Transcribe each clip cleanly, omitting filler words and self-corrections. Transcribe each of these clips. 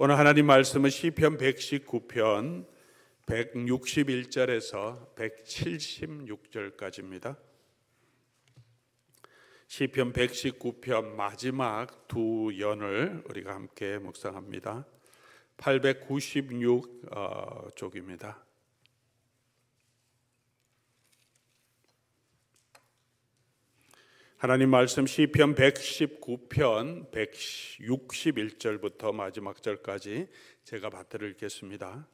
오늘 하나님 말씀은 시편 119편 161절에서 176절까지입니다. 시편 119편 마지막 두 연을 우리가 함께 묵상합니다. 896쪽입니다. 하나님 말씀 시편 119편 161절부터 마지막 절까지 제가 받들어 읽겠습니다.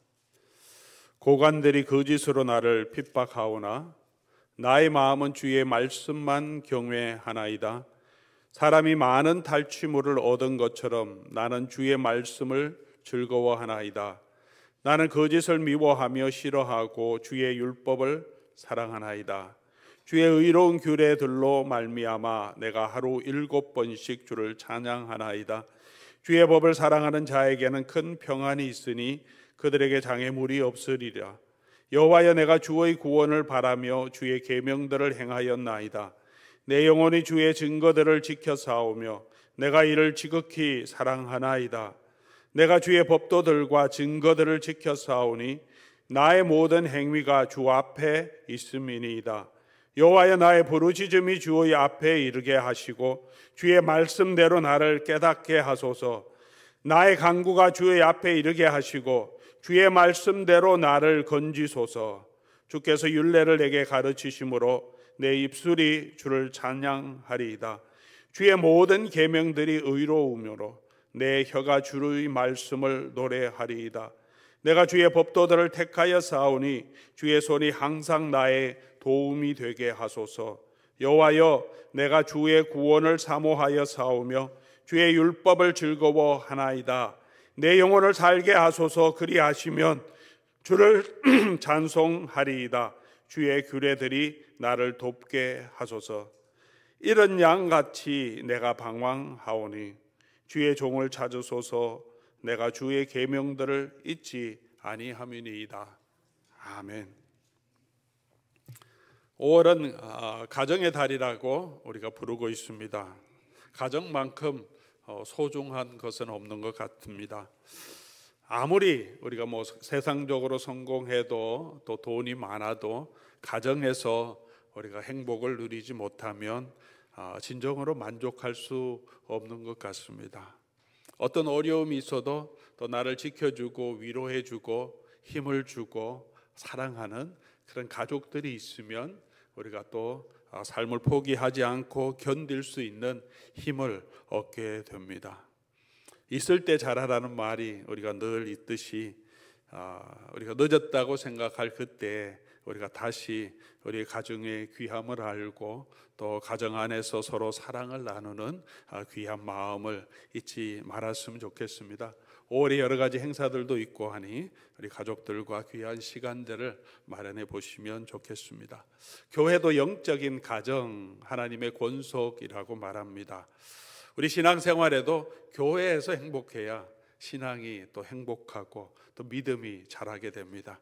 고관들이 거짓으로 나를 핍박하오나 나의 마음은 주의 말씀만 경외하나이다. 사람이 많은 탈취물을 얻은 것처럼 나는 주의 말씀을 즐거워하나이다. 나는 거짓을 미워하며 싫어하고 주의 율법을 사랑하나이다. 주의 의로운 규례들로 말미암아 내가 하루 7번씩 주를 찬양하나이다. 주의 법을 사랑하는 자에게는 큰 평안이 있으니 그들에게 장애물이 없으리라. 여호와여, 내가 주의 구원을 바라며 주의 계명들을 행하였나이다. 내 영혼이 주의 증거들을 지켜사오며 내가 이를 지극히 사랑하나이다. 내가 주의 법도들과 증거들을 지켜사오니 나의 모든 행위가 주 앞에 있음이니이다. 여호와여, 나의 부르짖음이 주의 앞에 이르게 하시고 주의 말씀대로 나를 깨닫게 하소서. 나의 간구가 주의 앞에 이르게 하시고 주의 말씀대로 나를 건지소서. 주께서 율례를 내게 가르치심으로 내 입술이 주를 찬양하리이다. 주의 모든 계명들이 의로우므로 내 혀가 주의 말씀을 노래하리이다. 내가 주의 법도들을 택하여 사오니 주의 손이 항상 나의 도움이 되게 하소서. 여호와여, 내가 주의 구원을 사모하여 사오며 주의 율법을 즐거워하나이다. 내 영혼을 살게 하소서. 그리하시면 주를 찬송하리이다. 주의 규례들이 나를 돕게 하소서. 이런 양같이 내가 방황하오니 주의 종을 찾으소서. 내가 주의 계명들을 잊지 아니함이니이다. 아멘. 5월은 가정의 달이라고 우리가 부르고 있습니다. 가정만큼 소중한 것은 없는 것 같습니다. 아무리 우리가 세상적으로 성공해도 또 돈이 많아도 가정에서 우리가 행복을 누리지 못하면 진정으로 만족할 수 없는 것 같습니다. 어떤 어려움이 있어도 또 나를 지켜주고 위로해주고 힘을 주고 사랑하는 그런 가족들이 있으면 우리가 또 삶을 포기하지 않고 견딜 수 있는 힘을 얻게 됩니다. 있을 때 잘하라는 말이 우리가 늘 있듯이 우리가 늦었다고 생각할 그때 우리가 다시 우리 가정의 귀함을 알고 또 가정 안에서 서로 사랑을 나누는 귀한 마음을 잊지 말았으면 좋겠습니다. 5월에 여러 가지 행사들도 있고 하니 우리 가족들과 귀한 시간들을 마련해 보시면 좋겠습니다. 교회도 영적인 가정, 하나님의 권속이라고 말합니다. 우리 신앙생활에도 교회에서 행복해야 신앙이 또 행복하고 또 믿음이 자라게 됩니다.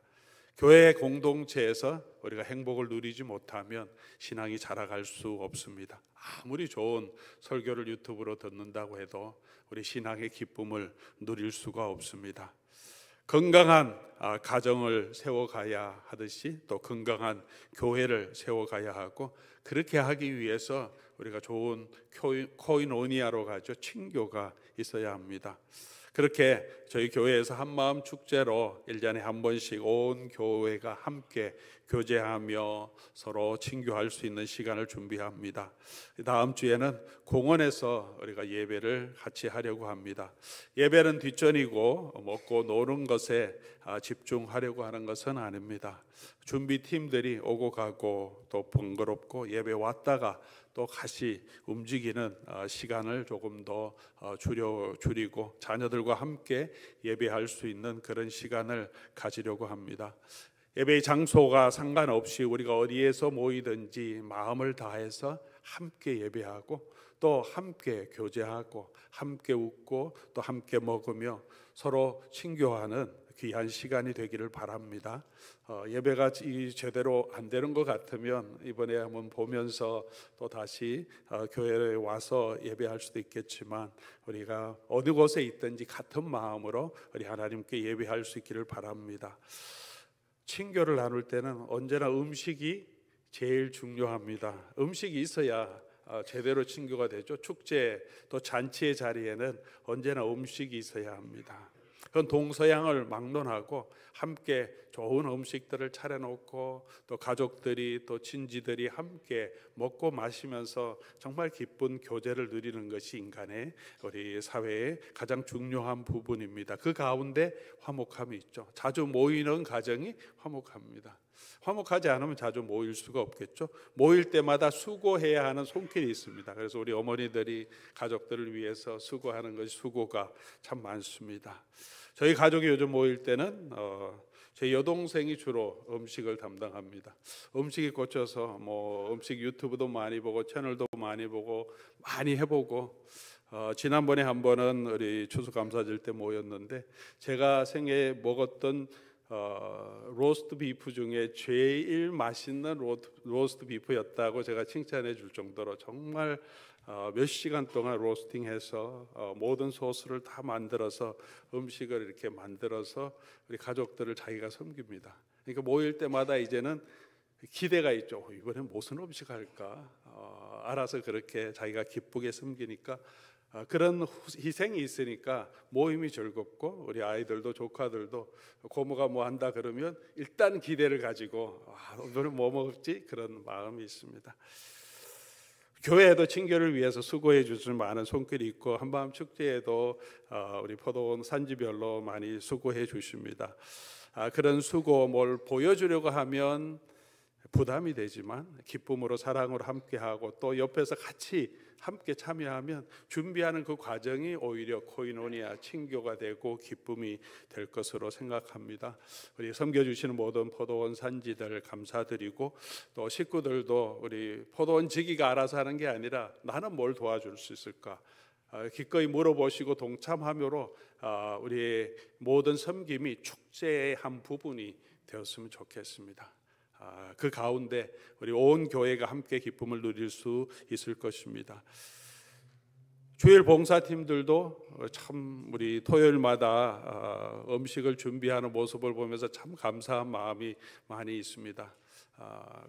교회 공동체에서 우리가 행복을 누리지 못하면 신앙이 자라갈 수 없습니다. 아무리 좋은 설교를 유튜브로 듣는다고 해도 우리 신앙의 기쁨을 누릴 수가 없습니다. 건강한 가정을 세워가야 하듯이 또 건강한 교회를 세워가야 하고, 그렇게 하기 위해서 우리가 좋은 코이노니아로 가죠. 친교가 있어야 합니다. 그렇게 저희 교회에서 한마음 축제로 1년에 한 번씩 온 교회가 함께 교제하며 서로 친교할 수 있는 시간을 준비합니다. 다음 주에는 공원에서 우리가 예배를 같이 하려고 합니다. 예배는 뒷전이고 먹고 노는 것에 집중하려고 하는 것은 아닙니다. 준비팀들이 오고 가고 또 번거롭고 예배 왔다가 또 다시 움직이는 시간을 조금 더 줄이고 자녀들과 함께 예배할 수 있는 그런 시간을 가지려고 합니다. 예배의 장소가 상관없이 우리가 어디에서 모이든지 마음을 다해서 함께 예배하고 또 함께 교제하고 함께 웃고 또 함께 먹으며 서로 친교하는 귀한 시간이 되기를 바랍니다. 예배가 제대로 안 되는 것 같으면 이번에 한번 보면서 또 다시 교회에 와서 예배할 수도 있겠지만, 우리가 어느 곳에 있든지 같은 마음으로 우리 하나님께 예배할 수 있기를 바랍니다. 친교를 나눌 때는 언제나 음식이 제일 중요합니다. 음식이 있어야 제대로 친교가 되죠. 축제 또 잔치의 자리에는 언제나 음식이 있어야 합니다. 그건 동서양을 막론하고 함께 좋은 음식들을 차려놓고 또 가족들이 또 친지들이 함께 먹고 마시면서 정말 기쁜 교제를 누리는 것이 인간의 우리 사회의 가장 중요한 부분입니다. 그 가운데 화목함이 있죠. 자주 모이는 가정이 화목합니다. 화목하지 않으면 자주 모일 수가 없겠죠. 모일 때마다 수고해야 하는 손길이 있습니다. 그래서 우리 어머니들이 가족들을 위해서 수고하는 것이 수고가 참 많습니다. 저희 가족이 요즘 모일 때는 제 여동생이 주로 음식을 담당합니다. 음식이 꽂혀서 음식 유튜브도 많이 보고 채널도 많이 보고 많이 해보고, 지난번에 한 번은 우리 추수감사절 때 모였는데 제가 생애에 먹었던 로스트 비프 중에 제일 맛있는 로스트 비프였다고 제가 칭찬해 줄 정도로 정말 몇 시간 동안 로스팅해서 모든 소스를 다 만들어서 음식을 이렇게 만들어서 우리 가족들을 자기가 섬깁니다. 그러니까 모일 때마다 이제는 기대가 있죠. 이번엔 무슨 음식 할까? 알아서 그렇게 자기가 기쁘게 섬기니까 그런 희생이 있으니까 모임이 즐겁고, 우리 아이들도 조카들도 고모가 뭐 한다 그러면 일단 기대를 가지고 오늘은 뭐 먹을지 그런 마음이 있습니다. 교회에도 친교를 위해서 수고해 주신 많은 손길이 있고, 한밤 축제에도 우리 포도원 산지별로 많이 수고해 주십니다. 그런 수고, 뭘 보여주려고 하면 부담이 되지만 기쁨으로 사랑으로 함께하고 또 옆에서 같이 함께 참여하면 준비하는 그 과정이 오히려 코이노니아 친교가 되고 기쁨이 될 것으로 생각합니다. 우리 섬겨주시는 모든 포도원 산지들 감사드리고, 또 식구들도 우리 포도원 지기가 알아서 하는 게 아니라 나는 뭘 도와줄 수 있을까 기꺼이 물어보시고 동참함으로 우리의 모든 섬김이 축제의 한 부분이 되었으면 좋겠습니다. 그 가운데 우리 온 교회가 함께 기쁨을 누릴 수 있을 것입니다. 주일 봉사팀들도 참 우리 토요일마다 음식을 준비하는 모습을 보면서 참 감사한 마음이 많이 있습니다.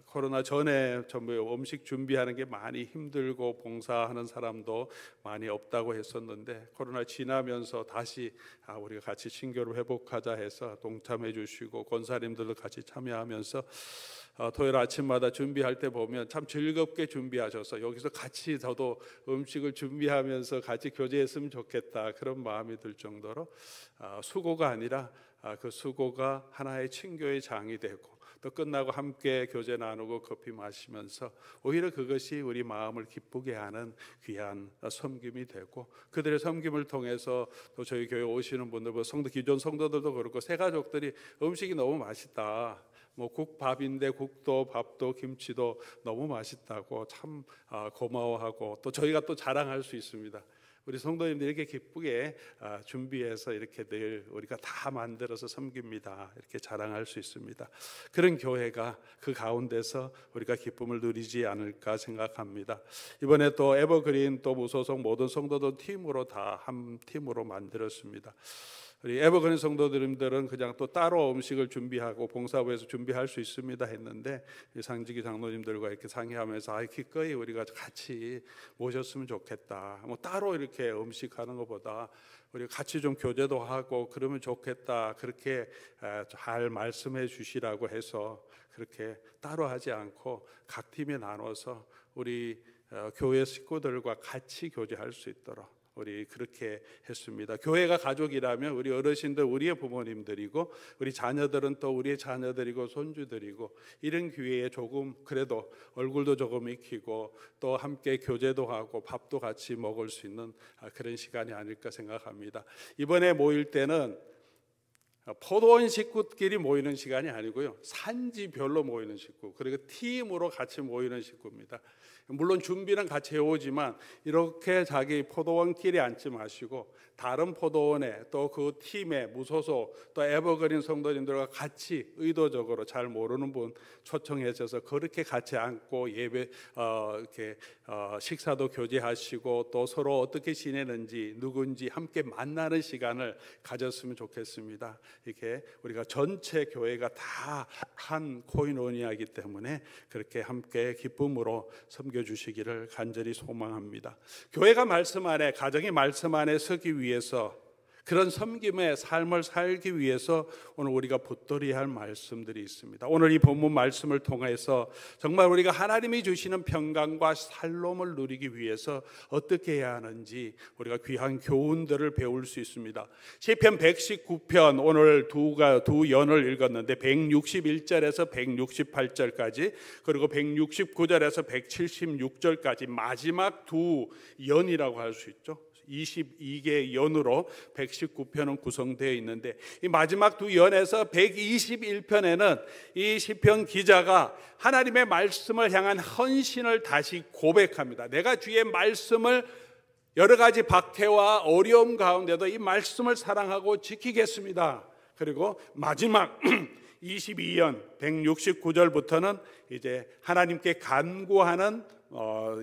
코로나 전에 전부 음식 준비하는 게 많이 힘들고 봉사하는 사람도 많이 없다고 했었는데, 코로나 지나면서 다시 우리가 같이 친교를 회복하자 해서 동참해 주시고 권사님들도 같이 참여하면서 토요일 아침마다 준비할 때 보면 참 즐겁게 준비하셔서 여기서 같이 저도 음식을 준비하면서 같이 교제했으면 좋겠다 그런 마음이 들 정도로 수고가 아니라 그 수고가 하나의 친교의 장이 되고, 또 끝나고 함께 교제 나누고 커피 마시면서 오히려 그것이 우리 마음을 기쁘게 하는 귀한 섬김이 되고, 그들의 섬김을 통해서 또 저희 교회 오시는 분들, 기존 성도들도 그렇고 새 가족들이 음식이 너무 맛있다, 국밥인데 국도 밥도 김치도 너무 맛있다고 참 고마워하고, 또 저희가 또 자랑할 수 있습니다. 우리 성도님들이 이렇게 기쁘게 준비해서 이렇게 늘 우리가 다 만들어서 섬깁니다, 이렇게 자랑할 수 있습니다. 그런 교회가 그 가운데서 우리가 기쁨을 누리지 않을까 생각합니다. 이번에 또 에버그린 또 무소속 모든 성도들 팀으로 다 한 팀으로 만들었습니다. 우리 에버그린 성도들은 그냥 또 따로 음식을 준비하고 봉사부에서 준비할 수 있습니다 했는데, 상지기 장로님들과 이렇게 상의하면서 기꺼이 우리가 같이 모셨으면 좋겠다, 따로 이렇게 음식하는 것보다 우리 같이 좀 교제도 하고 그러면 좋겠다, 그렇게 잘 말씀해 주시라고 해서 그렇게 따로 하지 않고 각 팀에 나눠서 우리 교회 식구들과 같이 교제할 수 있도록 우리 그렇게 했습니다. 교회가 가족이라면 우리 어르신들 우리의 부모님들이고, 우리 자녀들은 또 우리의 자녀들이고 손주들이고, 이런 기회에 조금 그래도 얼굴도 조금 익히고 또 함께 교제도 하고 밥도 같이 먹을 수 있는 그런 시간이 아닐까 생각합니다. 이번에 모일 때는 포도원 식구끼리 모이는 시간이 아니고요, 산지별로 모이는 식구, 그리고 팀으로 같이 모이는 식구입니다. 물론 준비는 같이 해오지만 이렇게 자기 포도원끼리 앉지 마시고 다른 포도원에 또 그 팀에 무소속 또 에버그린 성도님들과 같이 의도적으로 잘 모르는 분 초청해서 그렇게 같이 앉고 예배 이렇게 식사도 교제하시고 또 서로 어떻게 지내는지 누군지 함께 만나는 시간을 가졌으면 좋겠습니다. 이렇게 우리가 전체 교회가 다 한 코이노니아이기 때문에 그렇게 함께 기쁨으로 섬겨주시기를 간절히 소망합니다. 교회가 말씀 안에, 가정이 말씀 안에 서기 위해서, 그런 섬김의 삶을 살기 위해서 오늘 우리가 붙들어야 할 말씀들이 있습니다. 오늘 이 본문 말씀을 통해서 정말 우리가 하나님이 주시는 평강과 살롬을 누리기 위해서 어떻게 해야 하는지 우리가 귀한 교훈들을 배울 수 있습니다. 시편 119편 오늘 두 연을 읽었는데 161절에서 168절까지 그리고 169절에서 176절까지 마지막 두 연이라고 할 수 있죠. 22개의 연으로 119편은 구성되어 있는데 이 마지막 두 연에서 121편에는 이 시편 기자가 하나님의 말씀을 향한 헌신을 다시 고백합니다. 내가 주의 말씀을 여러 가지 박해와 어려움 가운데도 이 말씀을 사랑하고 지키겠습니다. 그리고 마지막 22연 169절부터는 이제 하나님께 간구하는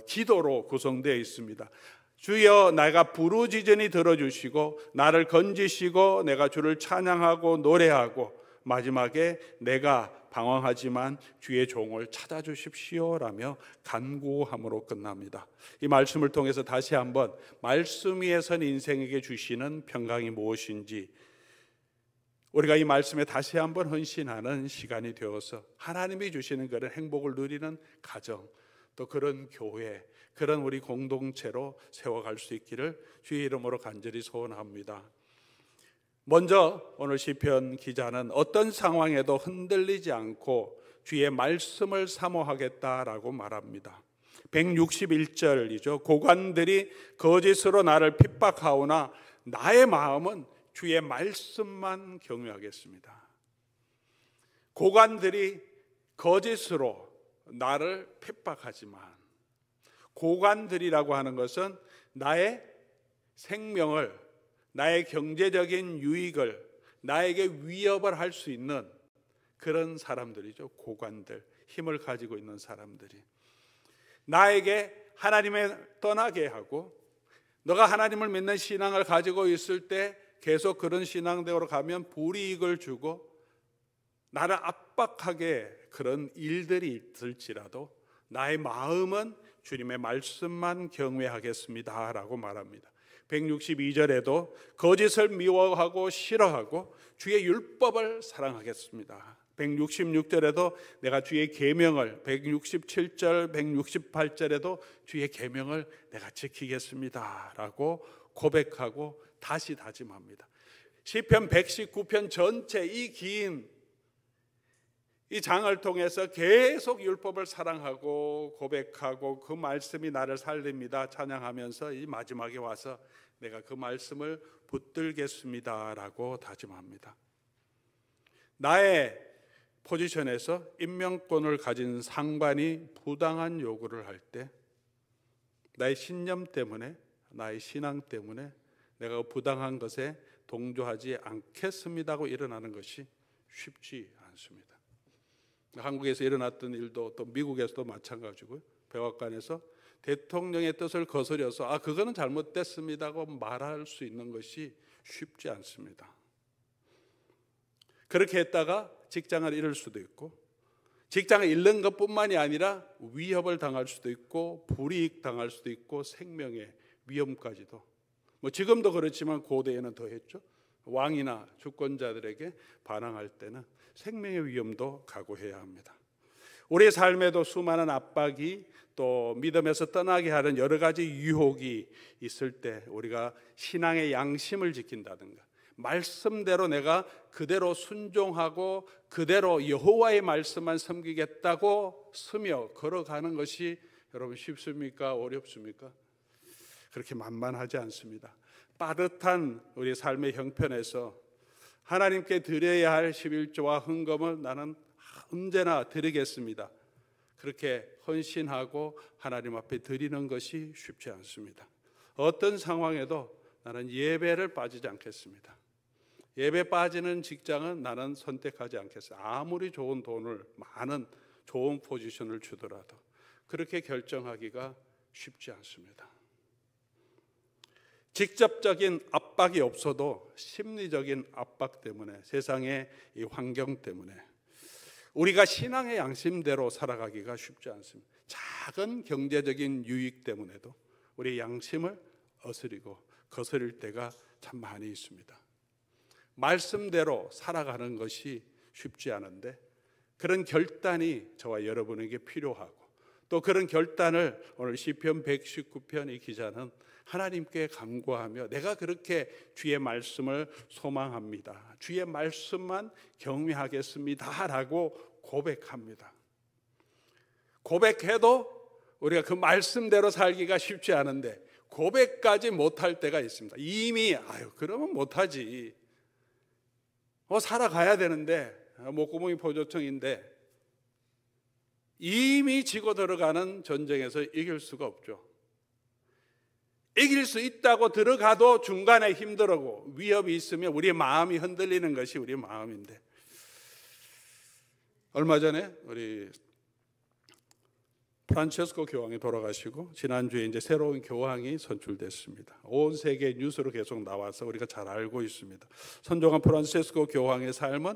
기도로 구성되어 있습니다. 주여 내가 부르짖으니 들어주시고 나를 건지시고 내가 주를 찬양하고 노래하고 마지막에 내가 방황하지만 주의 종을 찾아주십시오라며 간구함으로 끝납니다. 이 말씀을 통해서 다시 한번 말씀 위에 선 인생에게 주시는 평강이 무엇인지 우리가 이 말씀에 다시 한번 헌신하는 시간이 되어서 하나님이 주시는 그런 행복을 누리는 가정, 또 그런 교회, 그런 우리 공동체로 세워갈 수 있기를 주의 이름으로 간절히 소원합니다. 먼저 오늘 시편 기자는 어떤 상황에도 흔들리지 않고 주의 말씀을 사모하겠다라고 말합니다. 161절이죠. 고관들이 거짓으로 나를 핍박하오나 나의 마음은 주의 말씀만 경외하겠습니다. 고관들이 거짓으로 나를 핍박하지만, 고관들이라고 하는 것은 나의 생명을, 나의 경제적인 유익을, 나에게 위협을 할 수 있는 그런 사람들이죠. 고관들, 힘을 가지고 있는 사람들이 나에게 하나님을 떠나게 하고, 너가 하나님을 믿는 신앙을 가지고 있을 때 계속 그런 신앙대로 가면 불이익을 주고 나를 압박하게 그런 일들이 있을지라도 나의 마음은 주님의 말씀만 경외하겠습니다 라고 말합니다. 162절에도 거짓을 미워하고 싫어하고 주의 율법을 사랑하겠습니다. 166절에도 내가 주의 계명을, 167절, 168절에도 주의 계명을 내가 지키겠습니다 라고 고백하고 다시 다짐합니다. 시편 119편 전체 이 긴 이 장을 통해서 계속 율법을 사랑하고 고백하고 그 말씀이 나를 살립니다 찬양하면서 이 마지막에 와서 내가 그 말씀을 붙들겠습니다 라고 다짐합니다. 나의 포지션에서 임명권을 가진 상관이 부당한 요구를 할 때 나의 신념 때문에, 나의 신앙 때문에 내가 부당한 것에 동조하지 않겠습니다고 일어나는 것이 쉽지 않습니다. 한국에서 일어났던 일도 또 미국에서도 마찬가지고요. 백악관에서 대통령의 뜻을 거스려서 그거는 잘못됐습니다고 말할 수 있는 것이 쉽지 않습니다. 그렇게 했다가 직장을 잃을 수도 있고, 직장을 잃는 것뿐만이 아니라 위협을 당할 수도 있고 불이익 당할 수도 있고 생명의 위험까지도. 지금도 그렇지만 고대에는 더했죠. 왕이나 주권자들에게 반항할 때는 생명의 위험도 각오해야 합니다. 우리의 삶에도 수많은 압박이 또 믿음에서 떠나게 하는 여러 가지 유혹이 있을 때 우리가 신앙의 양심을 지킨다든가 말씀대로 내가 그대로 순종하고 그대로 여호와의 말씀만 섬기겠다고 서며 걸어가는 것이 여러분 쉽습니까? 어렵습니까? 그렇게 만만하지 않습니다. 빠듯한 우리 삶의 형편에서 하나님께 드려야 할 11조와 헌금을 나는 언제나 드리겠습니다. 그렇게 헌신하고 하나님 앞에 드리는 것이 쉽지 않습니다. 어떤 상황에도 나는 예배를 빠지지 않겠습니다. 예배 빠지는 직장은 나는 선택하지 않겠어요. 아무리 좋은 돈을, 많은 좋은 포지션을 주더라도 그렇게 결정하기가 쉽지 않습니다. 직접적인 압박이 없어도 심리적인 압박 때문에, 세상의 이 환경 때문에 우리가 신앙의 양심대로 살아가기가 쉽지 않습니다. 작은 경제적인 유익 때문에도 우리의 양심을 어스리고 거스릴 때가 참 많이 있습니다. 말씀대로 살아가는 것이 쉽지 않은데 그런 결단이 저와 여러분에게 필요하고, 또 그런 결단을 오늘 시편 119편 이 기자는 하나님께 간구하며 내가 그렇게 주의 말씀을 소망합니다, 주의 말씀만 경외하겠습니다 라고 고백합니다. 고백해도 우리가 그 말씀대로 살기가 쉽지 않은데 고백까지 못할 때가 있습니다. 이미 그러면 못하지, 살아가야 되는데, 목구멍이 포도청인데 이미 지고 들어가는 전쟁에서 이길 수가 없죠. 이길 수 있다고 들어가도 중간에 힘들고 위협이 있으면 우리의 마음이 흔들리는 것이 우리의 마음인데, 얼마 전에 우리 프란체스코 교황이 돌아가시고 지난주에 이제 새로운 교황이 선출됐습니다. 온 세계 뉴스로 계속 나와서 우리가 잘 알고 있습니다. 선종한 프란체스코 교황의 삶은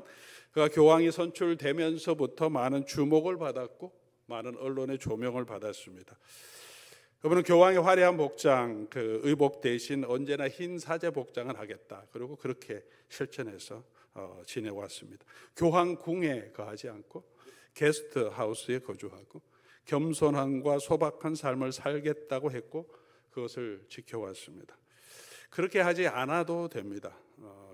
그가 교황이 선출되면서부터 많은 주목을 받았고 많은 언론의 조명을 받았습니다. 그분은 교황의 화려한 복장, 그 의복 대신 언제나 흰 사제 복장을 하겠다, 그리고 그렇게 실천해서 지내왔습니다. 교황궁에 거하지 않고 게스트 하우스에 거주하고 겸손함과 소박한 삶을 살겠다고 했고 그것을 지켜왔습니다. 그렇게 하지 않아도 됩니다.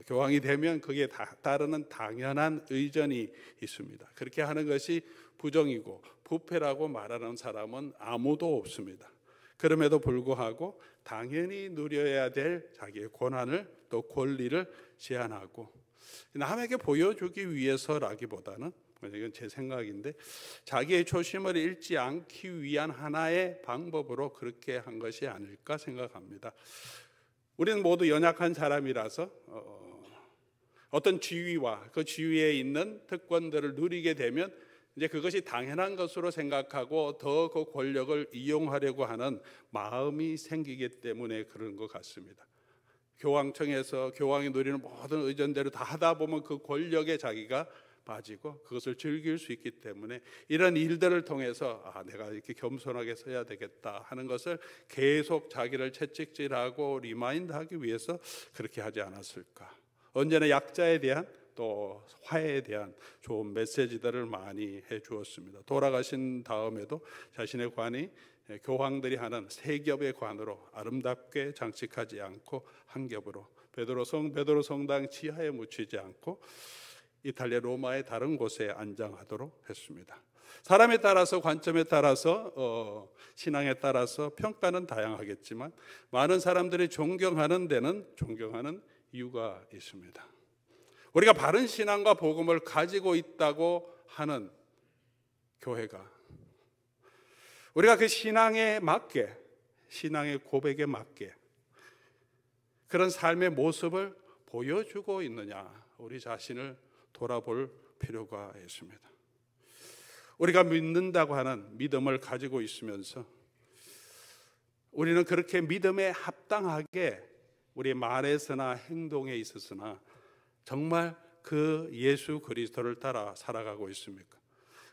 교황이 되면 그게 따르는 당연한 의전이 있습니다. 그렇게 하는 것이 부정이고 부패라고 말하는 사람은 아무도 없습니다. 그럼에도 불구하고 당연히 누려야 될 자기의 권한을, 또 권리를 제한하고 남에게 보여주기 위해서라기보다는, 이건 제 생각인데, 자기의 초심을 잃지 않기 위한 하나의 방법으로 그렇게 한 것이 아닐까 생각합니다. 우리는 모두 연약한 사람이라서 어떤 지위와 그 지위에 있는 특권들을 누리게 되면 이제 그것이 당연한 것으로 생각하고 더 그 권력을 이용하려고 하는 마음이 생기기 때문에 그런 것 같습니다. 교황청에서 교황이 누리는 모든 의전대로 다 하다 보면 그 권력에 자기가 빠지고 그것을 즐길 수 있기 때문에 이런 일들을 통해서 내가 이렇게 겸손하게 서야 되겠다 하는 것을 계속 자기를 채찍질하고 리마인드하기 위해서 그렇게 하지 않았을까. 언제나 약자에 대한, 또 화해에 대한 좋은 메시지들을 많이 해주었습니다. 돌아가신 다음에도 자신의 관이 교황들이 하는 세 겹의 관으로 아름답게 장식하지 않고 한 겹으로 베드로 성당 지하에 묻히지 않고 이탈리아 로마의 다른 곳에 안장하도록 했습니다. 사람에 따라서, 관점에 따라서, 신앙에 따라서 평가는 다양하겠지만 많은 사람들이 존경하는 데는 존경하는 이유가 있습니다. 우리가 바른 신앙과 복음을 가지고 있다고 하는 교회가, 우리가 그 신앙에 맞게, 신앙의 고백에 맞게 그런 삶의 모습을 보여주고 있느냐, 우리 자신을 돌아볼 필요가 있습니다. 우리가 믿는다고 하는 믿음을 가지고 있으면서 우리는 그렇게 믿음에 합당하게 우리의 말에서나 행동에 있어서나 정말 그 예수 그리스도를 따라 살아가고 있습니까?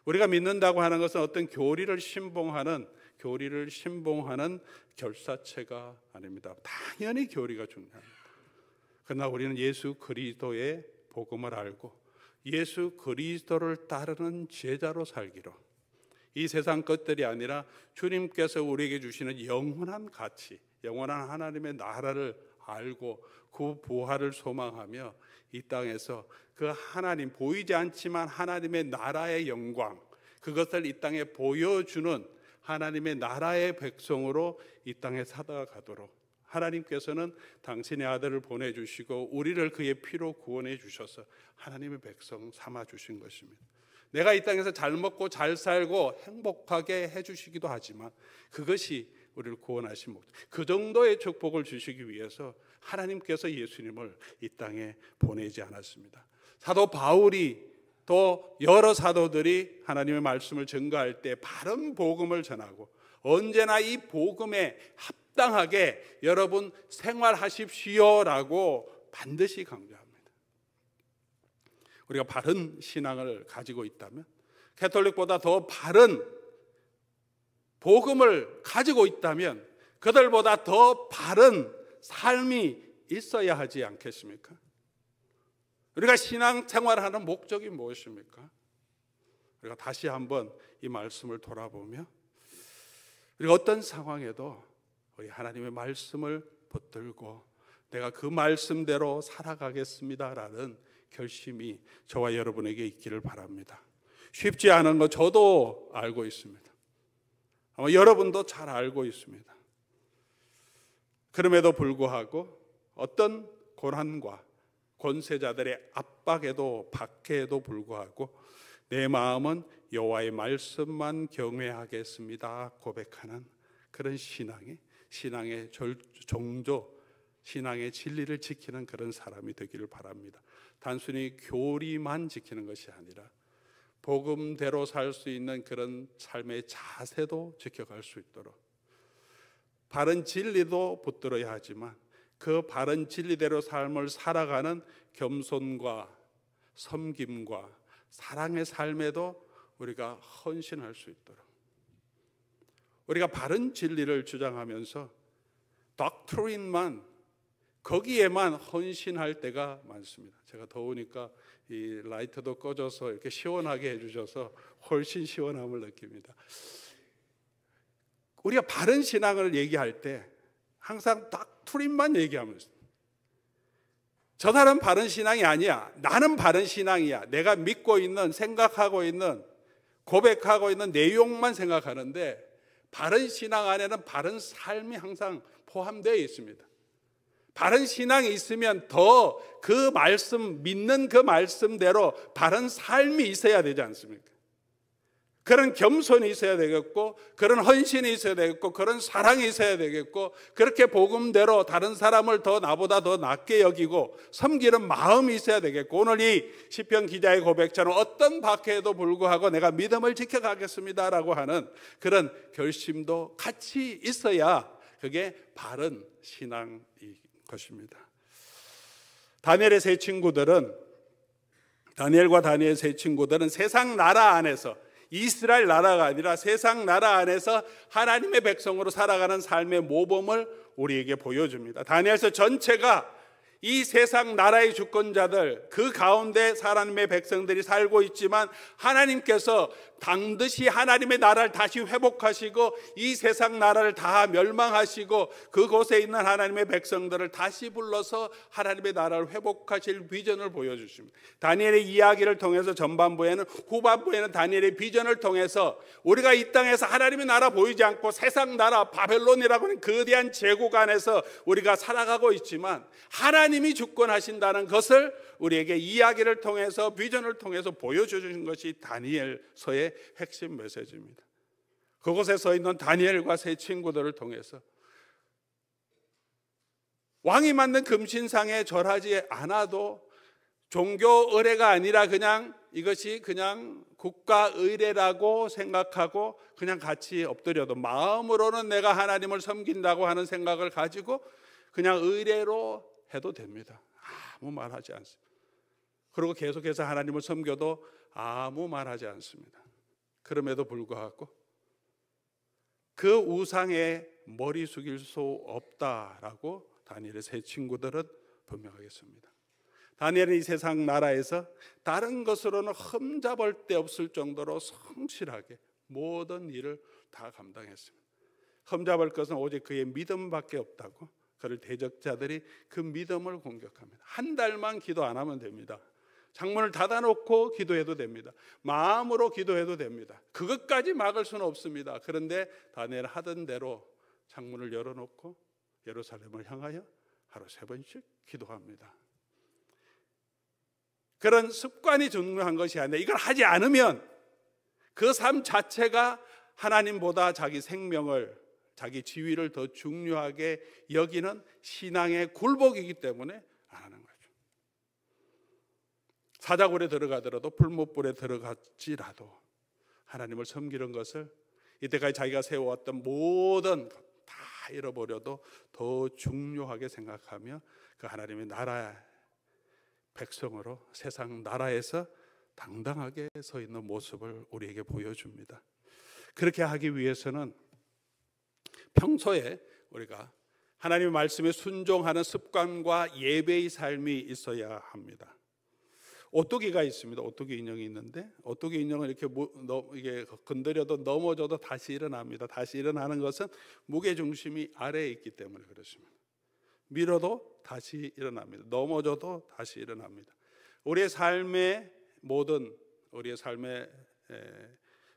우리가 믿는다고 하는 것은 어떤 교리를 신봉하는 결사체가 아닙니다. 당연히 교리가 중요합니다. 그러나 우리는 예수 그리스도의 복음을 알고 예수 그리스도를 따르는 제자로 살기로, 이 세상 것들이 아니라 주님께서 우리에게 주시는 영원한 가치, 영원한 하나님의 나라를 알고 그 부활을 소망하며 이 땅에서 그 하나님, 보이지 않지만 하나님의 나라의 영광, 그것을 이 땅에 보여주는 하나님의 나라의 백성으로 이 땅에 살아가도록 하나님께서는 당신의 아들을 보내주시고 우리를 그의 피로 구원해 주셔서 하나님의 백성 삼아 주신 것입니다. 내가 이 땅에서 잘 먹고 잘 살고 행복하게 해주시기도 하지만 그것이 우리를 구원하신 목적, 그 정도의 축복을 주시기 위해서 하나님께서 예수님을 이 땅에 보내지 않았습니다. 사도 바울이 또 여러 사도들이 하나님의 말씀을 전가할 때 바른 복음을 전하고 언제나 이 복음에 합당하게 여러분 생활하십시오라고 반드시 강조합니다. 우리가 바른 신앙을 가지고 있다면, 가톨릭보다 더 바른 복음을 가지고 있다면 그들보다 더 바른 삶이 있어야 하지 않겠습니까? 우리가 신앙생활하는 목적이 무엇입니까? 우리가 다시 한번 이 말씀을 돌아보며 우리가 어떤 상황에도 우리 하나님의 말씀을 붙들고 내가 그 말씀대로 살아가겠습니다라는 결심이 저와 여러분에게 있기를 바랍니다. 쉽지 않은 거 저도 알고 있습니다. 아마 여러분도 잘 알고 있습니다. 그럼에도 불구하고 어떤 고난과 권세자들의 압박에도 박해에도 불구하고 내 마음은 여호와의 말씀만 경외하겠습니다 고백하는 그런 신앙의 정조, 신앙의 진리를 지키는 그런 사람이 되기를 바랍니다. 단순히 교리만 지키는 것이 아니라 복음대로 살 수 있는 그런 삶의 자세도 지켜갈 수 있도록 바른 진리도 붙들어야 하지만 그 바른 진리대로 삶을 살아가는 겸손과 섬김과 사랑의 삶에도 우리가 헌신할 수 있도록 우리가 바른 진리를 주장하면서 doctrine만 거기에만 헌신할 때가 많습니다. 제가 더우니까 이 라이트도 꺼져서 이렇게 시원하게 해주셔서 훨씬 시원함을 느낍니다. 우리가 바른 신앙을 얘기할 때 항상 doctrine만 얘기하면서 저 사람 바른 신앙이 아니야, 나는 바른 신앙이야, 내가 믿고 있는, 생각하고 있는, 고백하고 있는 내용만 생각하는데 바른 신앙 안에는 바른 삶이 항상 포함되어 있습니다. 바른 신앙이 있으면 더 그 말씀, 믿는 그 말씀대로 바른 삶이 있어야 되지 않습니까? 그런 겸손이 있어야 되겠고, 그런 헌신이 있어야 되겠고, 그런 사랑이 있어야 되겠고, 그렇게 복음대로 다른 사람을 더 나보다 더 낫게 여기고 섬기는 마음이 있어야 되겠고, 오늘 이 시편 기자의 고백처럼 어떤 박해에도 불구하고 내가 믿음을 지켜가겠습니다라고 하는 그런 결심도 같이 있어야 그게 바른 신앙인 것입니다. 다니엘과 다니엘의 세 친구들은 세상 나라 안에서, 이스라엘 나라가 아니라 세상 나라 안에서 하나님의 백성으로 살아가는 삶의 모범을 우리에게 보여줍니다. 다니엘서 전체가 이 세상 나라의 주권자들, 그 가운데 하나님의 백성들이 살고 있지만 하나님께서 반드시 하나님의 나라를 다시 회복하시고 이 세상 나라를 다 멸망하시고 그곳에 있는 하나님의 백성들을 다시 불러서 하나님의 나라를 회복하실 비전을 보여주십니다. 다니엘의 이야기를 통해서 전반부에는, 후반부에는 다니엘의 비전을 통해서 우리가 이 땅에서 하나님의 나라 보이지 않고 세상 나라 바벨론이라고 하는 거대한 제국 안에서 우리가 살아가고 있지만 하나님이 주권하신다는 것을 우리에게 이야기를 통해서, 비전을 통해서 보여주신 것이 다니엘서의 핵심 메시지입니다. 그곳에 서 있는 다니엘과 세 친구들을 통해서 왕이 만든 금신상에 절하지 않아도 종교 의례가 아니라 그냥 이것이 그냥 국가 의례라고 생각하고 그냥 같이 엎드려도 마음으로는 내가 하나님을 섬긴다고 하는 생각을 가지고 그냥 의례로 해도 됩니다. 아무 말하지 않습니다. 그리고 계속해서 하나님을 섬겨도 아무 말하지 않습니다. 그럼에도 불구하고 그 우상에 머리 숙일 수 없다라고 다니엘의 세 친구들은 분명하겠습니다. 다니엘은 이 세상 나라에서 다른 것으로는 흠잡을 데 없을 정도로 성실하게 모든 일을 다 감당했습니다. 흠잡을 것은 오직 그의 믿음밖에 없다고 그를 대적자들이 그 믿음을 공격합니다. 한 달만 기도 안 하면 됩니다. 창문을 닫아놓고 기도해도 됩니다. 마음으로 기도해도 됩니다. 그것까지 막을 수는 없습니다. 그런데 다니엘 하던 대로 창문을 열어놓고 예루살렘을 향하여 하루 3번씩 기도합니다. 그런 습관이 중요한 것이 아니라 이걸 하지 않으면 그 삶 자체가 하나님보다 자기 생명을, 자기 지위를 더 중요하게 여기는 신앙의 굴복이기 때문에 안 하는 거죠. 사자굴에 들어가더라도 불못불에 들어갔지라도 하나님을 섬기는 것을 이때까지 자기가 세워왔던 모든 것 다 잃어버려도 더 중요하게 생각하며 그 하나님의 나라의 백성으로 세상 나라에서 당당하게 서 있는 모습을 우리에게 보여줍니다. 그렇게 하기 위해서는 평소에 우리가 하나님의 말씀에 순종하는 습관과 예배의 삶이 있어야 합니다. 오뚜기가 있습니다. 오뚜기 인형이 있는데 오뚜기 인형을 이렇게 이게 건드려도 넘어져도 다시 일어납니다. 다시 일어나는 것은 무게 중심이 아래에 있기 때문에 그렇습니다. 밀어도 다시 일어납니다. 넘어져도 다시 일어납니다. 우리의 삶의 모든 우리의 삶의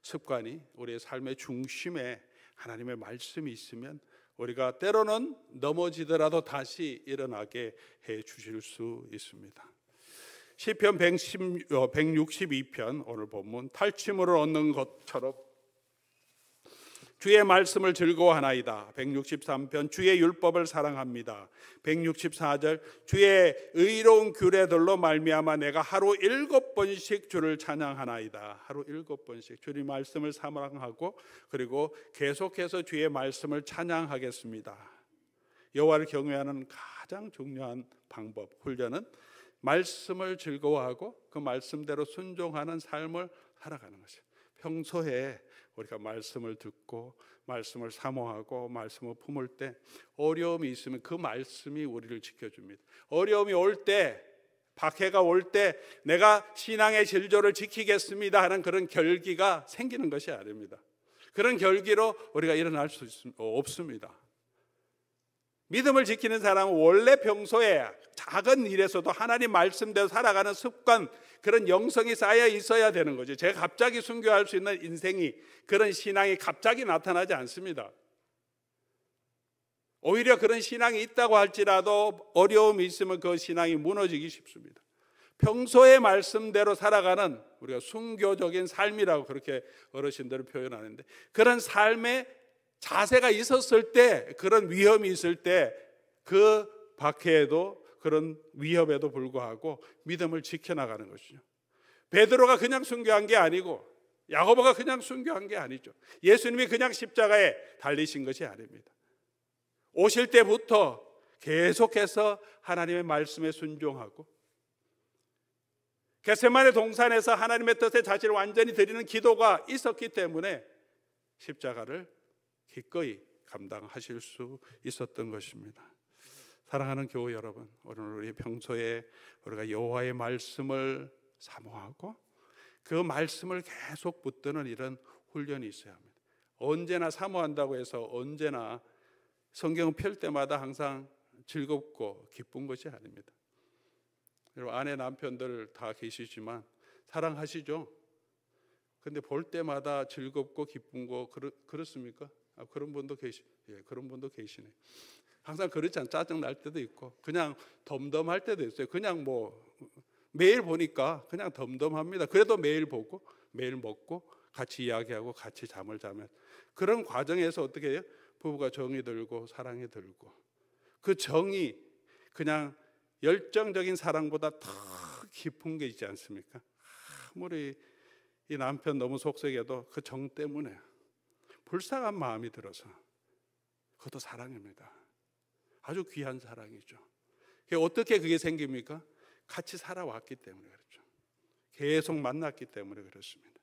습관이 우리의 삶의 중심에 하나님의 말씀이 있으면 우리가 때로는 넘어지더라도 다시 일어나게 해 주실 수 있습니다. 시편 162편 오늘 본문 탈취물을 얻는 것처럼 주의 말씀을 즐거워하나이다. 163편 주의 율법을 사랑합니다. 164절 주의 의로운 규례들로 말미암아 내가 하루 7번씩 주를 찬양하나이다. 하루 7번씩 주의 말씀을 사랑하고 그리고 계속해서 주의 말씀을 찬양하겠습니다. 여호와를 경외하는 가장 중요한 방법, 훈련은 말씀을 즐거워하고 그 말씀대로 순종하는 삶을 살아가는 것이에요. 평소에 우리가 말씀을 듣고 말씀을 사모하고 말씀을 품을 때 어려움이 있으면 그 말씀이 우리를 지켜줍니다. 어려움이 올 때, 박해가 올 때 내가 신앙의 질조를 지키겠습니다 하는 그런 결기가 생기는 것이 아닙니다. 그런 결기로 우리가 일어날 수 없습니다. 믿음을 지키는 사람은 원래 평소에 작은 일에서도 하나님 말씀대로 살아가는 습관, 그런 영성이 쌓여 있어야 되는 거죠. 제가 갑자기 순교할 수 있는 인생이, 그런 신앙이 갑자기 나타나지 않습니다. 오히려 그런 신앙이 있다고 할지라도 어려움이 있으면 그 신앙이 무너지기 쉽습니다. 평소의 말씀대로 살아가는 우리가 순교적인 삶이라고 그렇게 어르신들을 표현하는데, 그런 삶의 자세가 있었을 때, 그런 위험이 있을 때 그 박해에도 그런 위협에도 불구하고 믿음을 지켜나가는 것이죠. 베드로가 그냥 순교한 게 아니고 야고보가 그냥 순교한 게 아니죠. 예수님이 그냥 십자가에 달리신 것이 아닙니다. 오실 때부터 계속해서 하나님의 말씀에 순종하고 겟세마네 동산에서 하나님의 뜻에 자신을 완전히 드리는 기도가 있었기 때문에 십자가를 기꺼이 감당하실 수 있었던 것입니다. 사랑하는 교우 여러분, 오늘 우리 평소에 우리가 여호와의 말씀을 사모하고 그 말씀을 계속 붙드는 이런 훈련이 있어야 합니다. 언제나 사모한다고 해서 언제나 성경을 펼 때마다 항상 즐겁고 기쁜 것이 아닙니다. 여러분, 아내 남편들 다 계시지만 사랑하시죠? 근데 볼 때마다 즐겁고 기쁜 거 그렇습니까? 그런 분도 그런 분도 계시네. 항상 그렇지 않아. 짜증 날 때도 있고 그냥 덤덤할 때도 있어요. 그냥 뭐 매일 보니까 그냥 덤덤합니다. 그래도 매일 보고 매일 먹고 같이 이야기하고 같이 잠을 자면 그런 과정에서 어떻게 해요? 부부가 정이 들고 사랑이 들고 그 정이 그냥 열정적인 사랑보다 더 깊은 게 있지 않습니까? 아무리 이 남편 너무 속썩여도 그 정 때문에 불쌍한 마음이 들어서 그것도 사랑입니다. 아주 귀한 사랑이죠. 어떻게 그게 생깁니까? 같이 살아왔기 때문에 그렇죠. 계속 만났기 때문에 그렇습니다.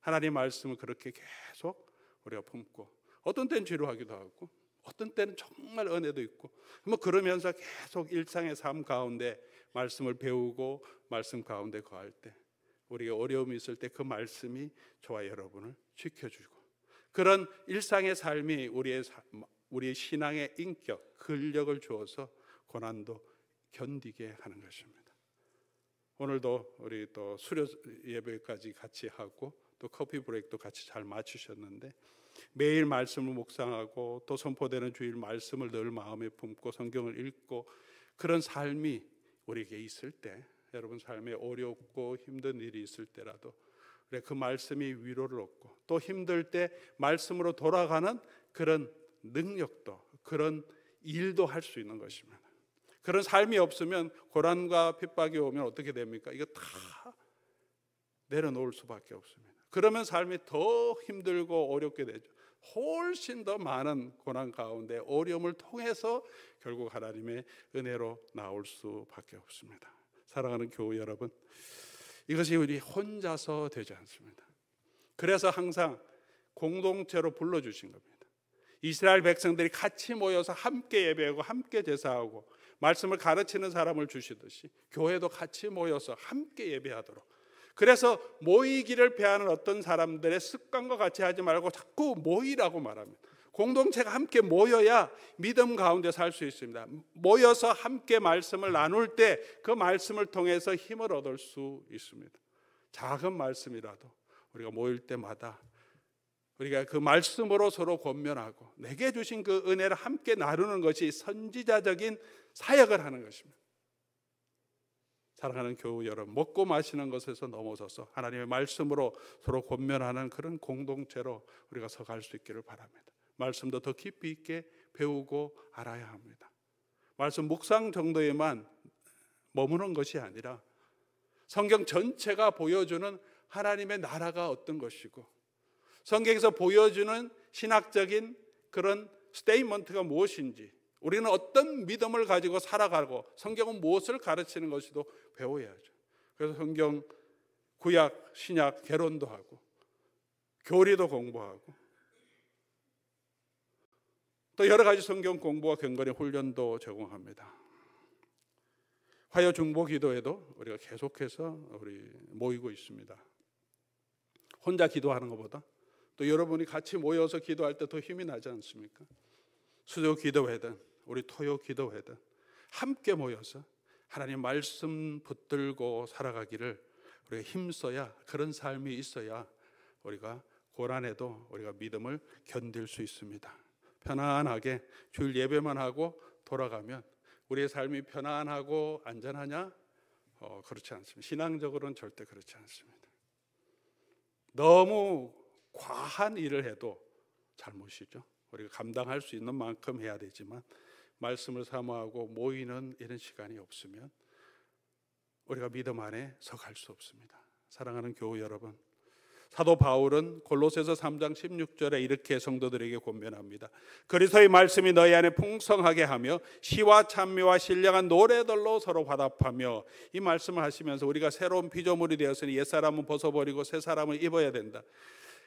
하나님 말씀을 그렇게 계속 우리가 품고 어떤 때는 지루하기도 하고 어떤 때는 정말 은혜도 있고 뭐 그러면서 계속 일상의 삶 가운데 말씀을 배우고 말씀 가운데 거할 때 우리가 어려움이 있을 때 그 말씀이 저와 여러분을 지켜주고 그런 일상의 삶이 우리의 신앙의 인격, 근력을 주어서 고난도 견디게 하는 것입니다. 오늘도 우리 또 수료 예배까지 같이 하고 또 커피 브레이크도 같이 잘 맞추셨는데 매일 말씀을 묵상하고 또 선포되는 주일 말씀을 늘 마음에 품고 성경을 읽고 그런 삶이 우리에게 있을 때 여러분 삶에 어렵고 힘든 일이 있을 때라도 그래 그 말씀이 위로를 얻고 또 힘들 때 말씀으로 돌아가는 그런 능력도 그런 일도 할 수 있는 것입니다. 그런 삶이 없으면 고난과 핍박이 오면 어떻게 됩니까? 이거 다 내려놓을 수밖에 없습니다. 그러면 삶이 더 힘들고 어렵게 되죠. 훨씬 더 많은 고난 가운데 어려움을 통해서 결국 하나님의 은혜로 나올 수밖에 없습니다. 사랑하는 교우 여러분, 이것이 우리 혼자서 되지 않습니다. 그래서 항상 공동체로 불러주신 겁니다. 이스라엘 백성들이 같이 모여서 함께 예배하고 함께 제사하고 말씀을 가르치는 사람을 주시듯이 교회도 같이 모여서 함께 예배하도록, 그래서 모이기를 배하는 어떤 사람들의 습관과 같이 하지 말고 자꾸 모이라고 말합니다. 공동체가 함께 모여야 믿음 가운데 살 수 있습니다. 모여서 함께 말씀을 나눌 때 그 말씀을 통해서 힘을 얻을 수 있습니다. 작은 말씀이라도 우리가 모일 때마다 우리가 그 말씀으로 서로 권면하고 내게 주신 그 은혜를 함께 나누는 것이 선지자적인 사역을 하는 것입니다. 사랑하는 교우 여러분, 먹고 마시는 것에서 넘어서서 하나님의 말씀으로 서로 권면하는 그런 공동체로 우리가 서갈 수 있기를 바랍니다. 말씀도 더 깊이 있게 배우고 알아야 합니다. 말씀 묵상 정도에만 머무는 것이 아니라 성경 전체가 보여주는 하나님의 나라가 어떤 것이고 성경에서 보여주는 신학적인 그런 스테이트먼트가 무엇인지, 우리는 어떤 믿음을 가지고 살아가고 성경은 무엇을 가르치는 것이도 배워야죠. 그래서 성경 구약 신약 개론도 하고 교리도 공부하고 또 여러 가지 성경 공부와 근거리 훈련도 제공합니다. 화요 중보 기도에도 우리가 계속해서 우리 모이고 있습니다. 혼자 기도하는 것보다 또 여러분이 같이 모여서 기도할 때 더 힘이 나지 않습니까? 수요 기도회든 우리 토요 기도회든 함께 모여서 하나님 말씀 붙들고 살아가기를 우리가 힘써야, 그런 삶이 있어야 우리가 고난에도 우리가 믿음을 견딜 수 있습니다. 편안하게 주일 예배만 하고 돌아가면 우리의 삶이 편안하고 안전하냐? 그렇지 않습니다. 신앙적으로는 절대 그렇지 않습니다. 너무 과한 일을 해도 잘못이죠. 우리가 감당할 수 있는 만큼 해야 되지만 말씀을 사모하고 모이는 이런 시간이 없으면 우리가 믿음 안에 서갈 수 없습니다. 사랑하는 교우 여러분, 사도 바울은 골로새서 3장 16절에 이렇게 성도들에게 권면합니다. 그리스도의 말씀이 너희 안에 풍성하게 하며 시와 찬미와 신령한 노래들로 서로 화답하며, 이 말씀을 하시면서 우리가 새로운 피조물이 되었으니 옛사람은 벗어버리고 새사람을 입어야 된다.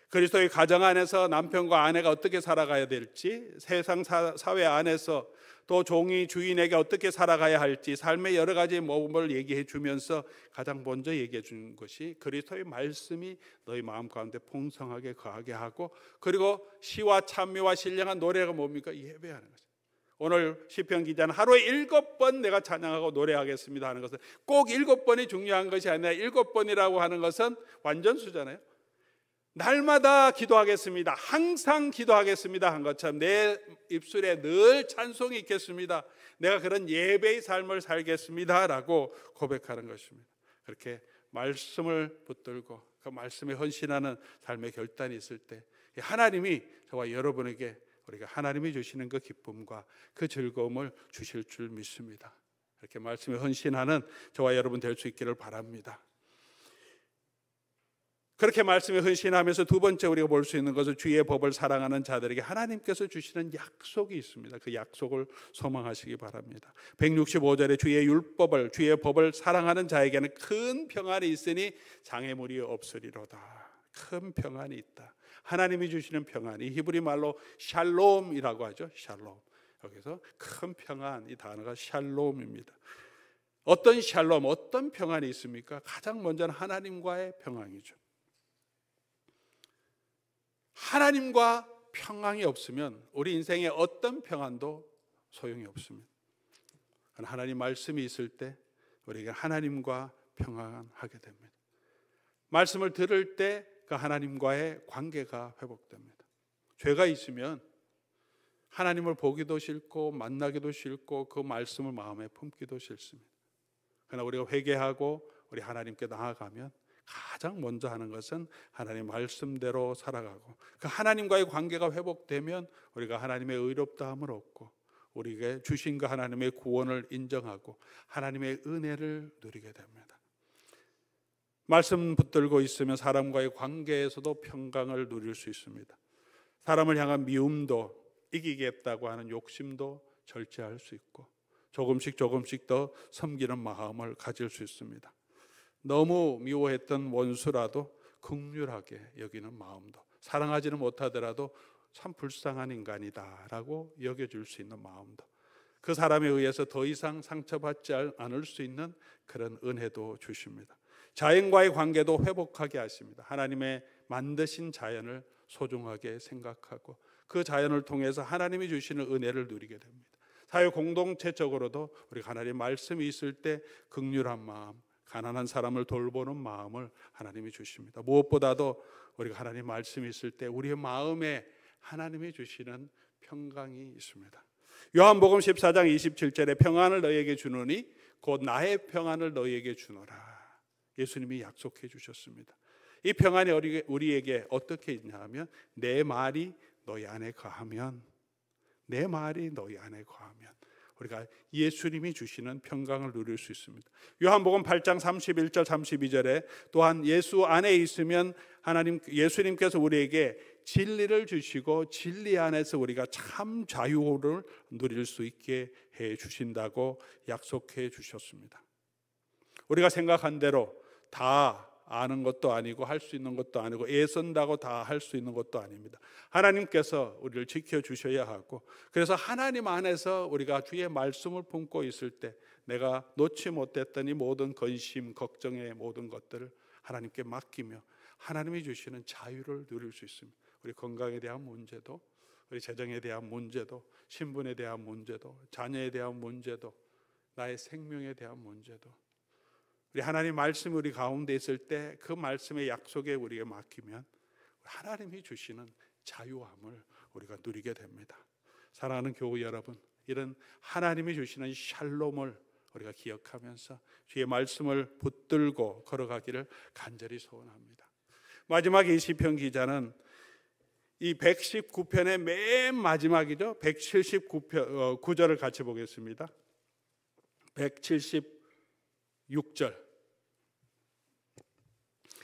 그리스도의 가정 안에서 남편과 아내가 어떻게 살아가야 될지, 세상 사회 안에서 또 종이 주인에게 어떻게 살아가야 할지 삶의 여러 가지 모범을 얘기해 주면서 가장 먼저 얘기해 준 것이 그리스도의 말씀이 너희 마음 가운데 풍성하게 거하게 하고, 그리고 시와 찬미와 신령한 노래가 뭡니까? 예배하는 거죠. 오늘 시편 기자는 하루에 7번 내가 찬양하고 노래하겠습니다 하는 것은 꼭 7번이 중요한 것이 아니라 7번이라고 하는 것은 완전수잖아요. 날마다 기도하겠습니다, 항상 기도하겠습니다 한 것처럼 내 입술에 늘 찬송이 있겠습니다, 내가 그런 예배의 삶을 살겠습니다 라고 고백하는 것입니다. 그렇게 말씀을 붙들고 그 말씀에 헌신하는 삶의 결단이 있을 때 하나님이 저와 여러분에게 우리가 하나님이 주시는 그 기쁨과 그 즐거움을 주실 줄 믿습니다. 이렇게 말씀에 헌신하는 저와 여러분 될 수 있기를 바랍니다. 그렇게 말씀에 헌신하면서 두 번째 우리가 볼 수 있는 것은 주의 법을 사랑하는 자들에게 하나님께서 주시는 약속이 있습니다. 그 약속을 소망하시기 바랍니다. 165절에 주의 율법을, 주의 법을 사랑하는 자에게는 큰 평안이 있으니 장애물이 없으리로다. 큰 평안이 있다. 하나님이 주시는 평안, 이 히브리 말로 샬롬이라고 하죠. 샬롬. 여기서 큰 평안, 이 단어가 샬롬입니다. 어떤 샬롬, 어떤 평안이 있습니까? 가장 먼저는 하나님과의 평안이죠. 하나님과 평안이 없으면 우리 인생에 어떤 평안도 소용이 없습니다. 하나님 말씀이 있을 때 우리가 하나님과 평안하게 됩니다. 말씀을 들을 때 그 하나님과의 관계가 회복됩니다. 죄가 있으면 하나님을 보기도 싫고 만나기도 싫고 그 말씀을 마음에 품기도 싫습니다. 그러나 우리가 회개하고 우리 하나님께 나아가면 가장 먼저 하는 것은 하나님 말씀대로 살아가고, 그 하나님과의 관계가 회복되면 우리가 하나님의 의롭다함을 얻고 우리에게 주신 그 하나님의 구원을 인정하고 하나님의 은혜를 누리게 됩니다. 말씀 붙들고 있으면 사람과의 관계에서도 평강을 누릴 수 있습니다. 사람을 향한 미움도, 이기겠다고 하는 욕심도 절제할 수 있고 조금씩 더 섬기는 마음을 가질 수 있습니다. 너무 미워했던 원수라도 긍휼하게 여기는 마음도, 사랑하지는 못하더라도 참 불쌍한 인간이다라고 여겨줄 수 있는 마음도, 그 사람에 의해서 더 이상 상처받지 않을 수 있는 그런 은혜도 주십니다. 자연과의 관계도 회복하게 하십니다. 하나님의 만드신 자연을 소중하게 생각하고 그 자연을 통해서 하나님이 주시는 은혜를 누리게 됩니다. 사회 공동체적으로도 우리가 하나님의 말씀이 있을 때 긍휼한 마음, 가난한 사람을 돌보는 마음을 하나님이 주십니다. 무엇보다도 우리가 하나님 말씀이 있을 때 우리의 마음에 하나님이 주시는 평강이 있습니다. 요한복음 14장 27절에 평안을 너희에게 주노니 곧 나의 평안을 너희에게 주노라. 예수님이 약속해 주셨습니다. 이 평안이 우리에게 어떻게 있냐 하면 내 말이 너희 안에 거하면, 내 말이 너희 안에 거하면 우리가 예수님이 주시는 평강을 누릴 수 있습니다. 요한복음 8장 31절 32절에 또한 예수 안에 있으면 예수님께서 우리에게 진리를 주시고 진리 안에서 우리가 참 자유를 누릴 수 있게 해 주신다고 약속해 주셨습니다. 우리가 생각한 대로 다 아는 것도 아니고 할 수 있는 것도 아니고 애쓴다고 다 할 수 있는 것도 아닙니다. 하나님께서 우리를 지켜주셔야 하고, 그래서 하나님 안에서 우리가 주의 말씀을 품고 있을 때 내가 놓지 못했던 이 모든 근심, 걱정의 모든 것들을 하나님께 맡기며 하나님이 주시는 자유를 누릴 수 있습니다. 우리 건강에 대한 문제도, 우리 재정에 대한 문제도, 신분에 대한 문제도, 자녀에 대한 문제도, 나의 생명에 대한 문제도, 우리 하나님 말씀이 우리 가운데 있을 때 그 말씀의 약속에 우리에게 맡기면 하나님이 주시는 자유함을 우리가 누리게 됩니다. 사랑하는 교우 여러분, 이런 하나님이 주시는 샬롬을 우리가 기억하면서 주의 말씀을 붙들고 걸어가기를 간절히 소원합니다. 마지막에 이 시편 기자는 이 119편의 맨 마지막이죠. 179절을 같이 보겠습니다. 176절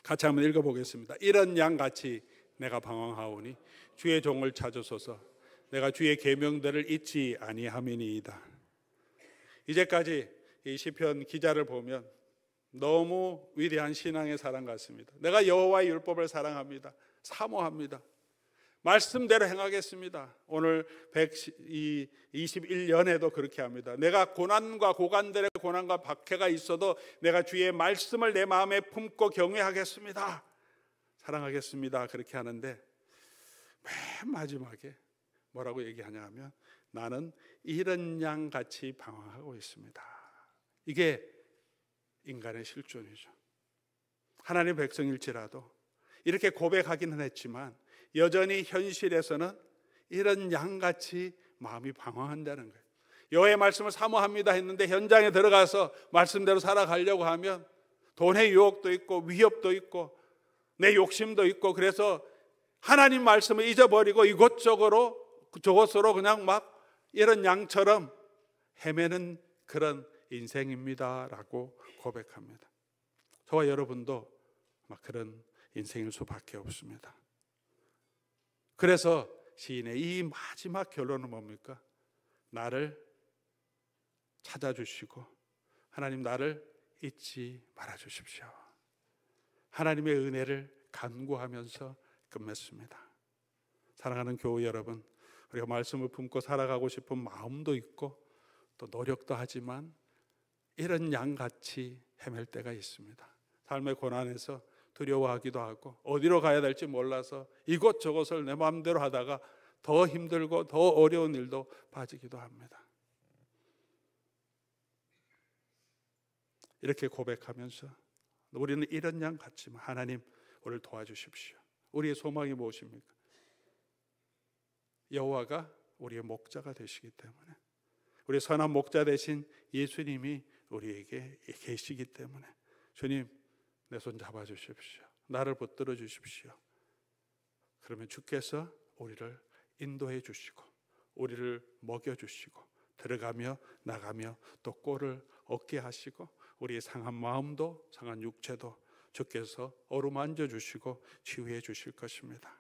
같이 한번 읽어보겠습니다. 이런 양같이 내가 방황하오니 주의 종을 찾으소서. 내가 주의 계명들을 잊지 아니함이니이다. 이제까지 이 시편 기자를 보면 너무 위대한 신앙의 사람 같습니다. 내가 여호와의 율법을 사랑합니다. 사모합니다. 말씀대로 행하겠습니다. 오늘 121년에도 그렇게 합니다. 내가 고난과 고관들의 고난과 박해가 있어도 내가 주의 말씀을 내 마음에 품고 경외하겠습니다. 사랑하겠습니다. 그렇게 하는데 맨 마지막에 뭐라고 얘기하냐 하면 나는 이런 양같이 방황하고 있습니다. 이게 인간의 실존이죠. 하나님의 백성일지라도 이렇게 고백하기는 했지만 여전히 현실에서는 이런 양같이 마음이 방황한다는 거예요. 여호와의 말씀을 사모합니다 했는데 현장에 들어가서 말씀대로 살아가려고 하면 돈의 유혹도 있고 위협도 있고 내 욕심도 있고, 그래서 하나님 말씀을 잊어버리고 이곳저곳으로 그냥 막 이런 양처럼 헤매는 그런 인생입니다라고 고백합니다. 저와 여러분도 막 그런 인생일 수밖에 없습니다. 그래서 시인의 이 마지막 결론은 뭡니까? 나를 찾아주시고 하나님 나를 잊지 말아주십시오. 하나님의 은혜를 간구하면서 끝맺습니다. 사랑하는 교우 여러분, 우리가 말씀을 품고 살아가고 싶은 마음도 있고 또 노력도 하지만 이런 양같이 헤맬 때가 있습니다. 삶의 고난에서 두려워하기도 하고 어디로 가야 될지 몰라서 이곳저곳을 내 마음대로 하다가 더 힘들고 더 어려운 일도 빠지기도 합니다. 이렇게 고백하면서 우리는 이런 양 같지만 하나님 우리를 도와주십시오. 우리의 소망이 무엇입니까? 여호와가 우리의 목자가 되시기 때문에 우리 선한 목자 되신 예수님이 우리에게 계시기 때문에 주님, 내 손 잡아주십시오. 나를 붙들어 주십시오. 그러면 주께서 우리를 인도해 주시고 우리를 먹여 주시고 들어가며 나가며 또 꼴을 얻게 하시고 우리의 상한 마음도 상한 육체도 주께서 어루만져 주시고 치유해 주실 것입니다.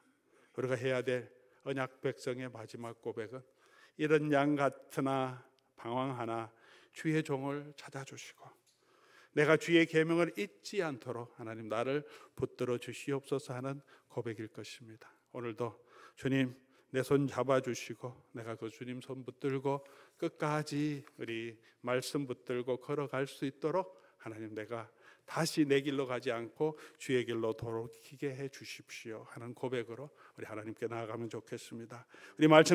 우리가 해야 될 언약 백성의 마지막 고백은 이런 양 같으나 방황하나 주의 종을 찾아주시고 내가 주의 계명을 잊지 않도록 하나님 나를 붙들어 주시옵소서 하는 고백일 것입니다. 오늘도 주님 내 손 잡아주시고 내가 그 주님 손 붙들고 끝까지 우리 말씀 붙들고 걸어갈 수 있도록 하나님 내가 다시 내 길로 가지 않고 주의 길로 돌이키게 해 주십시오 하는 고백으로 우리 하나님께 나아가면 좋겠습니다. 우리 말씀